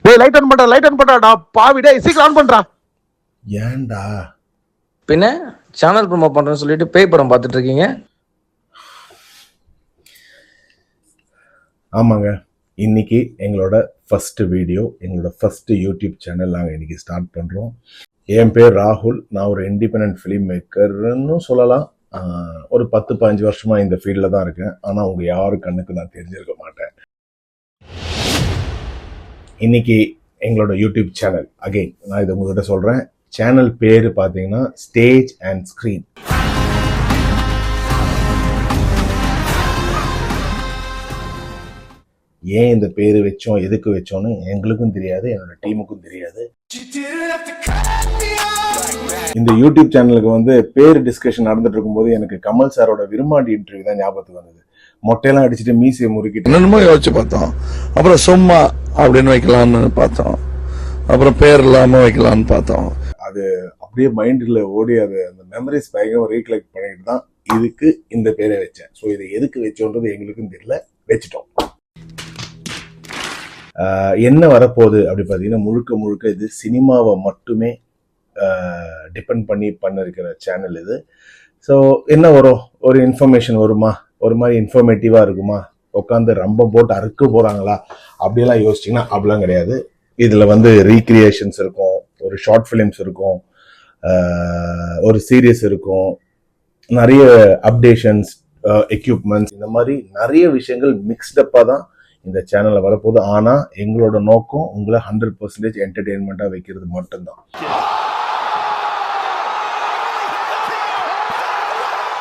டேய் light on பண்றா பாவி டேய் சீக்கிரம் ஆன் பண்றா. ஏன்டா? பின்ன சேனல் ப்ரோமோ பண்றேன்னு சொல்லிட்டு பேய் படம் பார்த்துட்டு இருக்கீங்க. ஆமாங்க, இன்னைக்கு எங்களோட ஃபர்ஸ்ட் வீடியோ, எங்களோட ஃபர்ஸ்ட் யூடியூப் சேனல் நாங்கள் இன்னைக்கு ஸ்டார்ட் பண்ணுறோம். என் பேர் ராகுல். நான் ஒரு இண்டிபெண்ட் ஃபிலிம் மேக்கர்னு சொல்லலாம். ஒரு 10-15 வருஷமா இந்த ஃபீல்டில் தான் இருக்கேன். ஆனால் உங்க யாரு கண்ணுக்கு நான் தெரிஞ்சிருக்க மாட்டேன். இன்னைக்கு எங்களோட யூடியூப் சேனல் அகைன் நான் இதை உங்ககிட்ட சொல்றேன். சேனல் பேரு பார்த்தீங்கன்னா ஸ்டேஜ் அண்ட் ஸ்கிரீன். ஏன் இந்த பேரு வச்சோம், எதுக்கு வச்சோன்னு எங்களுக்கும் தெரியாது, என்னோட டீமுக்கும் தெரியாது. இந்த யூடியூப் சேனலுக்கு வந்து பேர் டிஸ்கஷன் நடந்துட்டு இருக்கும்போது எனக்கு கமல் சாரோட விரும்மாண்டி இன்டர்வியூ தான் ஞாபகத்துக்கு வந்தது. மொட்டையெல்லாம் அடிச்சுட்டு மீசையை முறுக்கிட்டு என்னமோ யோசிச்சு பார்த்தோம். அப்புறம் சும்மா அப்படின்னு வைக்கலாம்னு பார்த்தோம். அப்புறம் பேர் இல்லாம வைக்கலாம்னு பார்த்தோம். அது அப்படியே மைண்டில் ஓடி அது அந்த மெமரிஸ் பயங்கரம் ரீகலெக்ட் பண்ணிட்டு தான் இதுக்கு இந்த பேரை வச்சேன். ஸோ இதை எதுக்கு வச்சோன்றது எங்களுக்கும் தெரியல, வச்சுட்டோம். என்ன வரப்போகுது அப்படி பார்த்தீங்கன்னா முழுக்க இது சினிமாவை மட்டுமே டிபெண்ட் பண்ணி பண்ணிருக்கிற சேனல் இது. ஸோ என்ன வரும், ஒரு இன்ஃபர்மேஷன் வருமா, ஒரு மாதிரி இன்ஃபர்மேட்டிவாக இருக்குமா, உட்காந்து ரம்பம் போட்டு அறுக்க போகிறாங்களா அப்படியெல்லாம் யோசிச்சிங்கன்னா அப்படிலாம் கிடையாது. இதில் வந்து ரீக்ரியேஷன்ஸ் இருக்கும், ஒரு ஷார்ட் ஃபிலிம்ஸ் இருக்கும், ஒரு சீரியஸ் இருக்கும், நிறைய அப்டேஷன்ஸ், எக்யூப்மெண்ட்ஸ், இந்த மாதிரி நிறைய விஷயங்கள் மிக்ஸ்டப்பாக தான் இந்த சேனலில் வரப்போகுது. ஆனால் எங்களோட நோக்கம் உங்களை 100% என்டர்டெயின்மெண்ட்டாக வைக்கிறது மட்டும்தான்.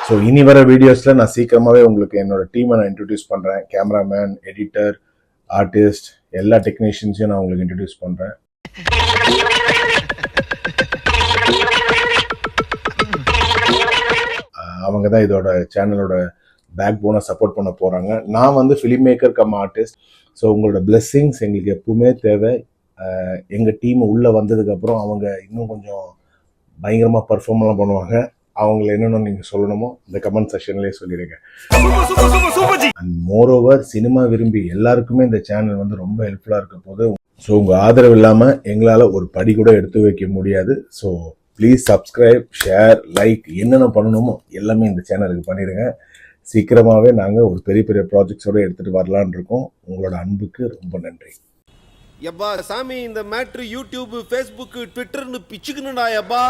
ஸோ இனி வர வீடியோஸில் நான் சீக்கிரமாகவே உங்களுக்கு என்னோட டீமை நான் இன்ட்ரடியூஸ் பண்ணுறேன். கேமராமேன், எடிட்டர், ஆர்டிஸ்ட், எல்லா டெக்னீஷியன்ஸையும் நான் உங்களுக்கு இன்ட்ரடியூஸ் பண்ணுறேன். அவங்க தான் இதோட சேனலோட பேக் போனை சப்போர்ட் பண்ண போகிறாங்க. நான் வந்து film maker come artist. So உங்களோட பிளெஸ்ஸிங்ஸ் எங்களுக்கு எப்பவுமே தேவை. எங்கள் டீம் உள்ளே வந்ததுக்கப்புறம் அவங்க இன்னும் கொஞ்சம் பயங்கரமாக பர்ஃபார்ம்லாம் பண்ணுவாங்க. அவங்களை என்னென்னு நீங்கள் சொல்லணுமோ இந்த கமெண்ட் செக்ஷன்லேயே சொல்லிடுங்க. அண்ட் மோரோவர் சினிமா விரும்பி எல்லாருக்குமே இந்த சேனல் வந்து ரொம்ப ஹெல்ப்ஃபுல்லாக இருக்க போது. ஸோ உங்கள் ஆதரவு இல்லாமல் எங்களால் ஒரு படி கூட எடுத்து வைக்க முடியாது. So please subscribe, share, like, என்னென்ன பண்ணணுமோ எல்லாமே இந்த சேனலுக்கு பண்ணிடுங்க. சீக்கிரமாகவே நாங்கள் ஒரு பெரிய பெரிய ப்ராஜெக்ட்ஸோடு எடுத்துகிட்டு வரலான் இருக்கோம். உங்களோட அன்புக்கு ரொம்ப நன்றி. எப்பா சாமி, இந்த மேட்ரு யூடியூப், ஃபேஸ்புக், ட்விட்டர்னு பிச்சுக்கணும்டா எப்பா.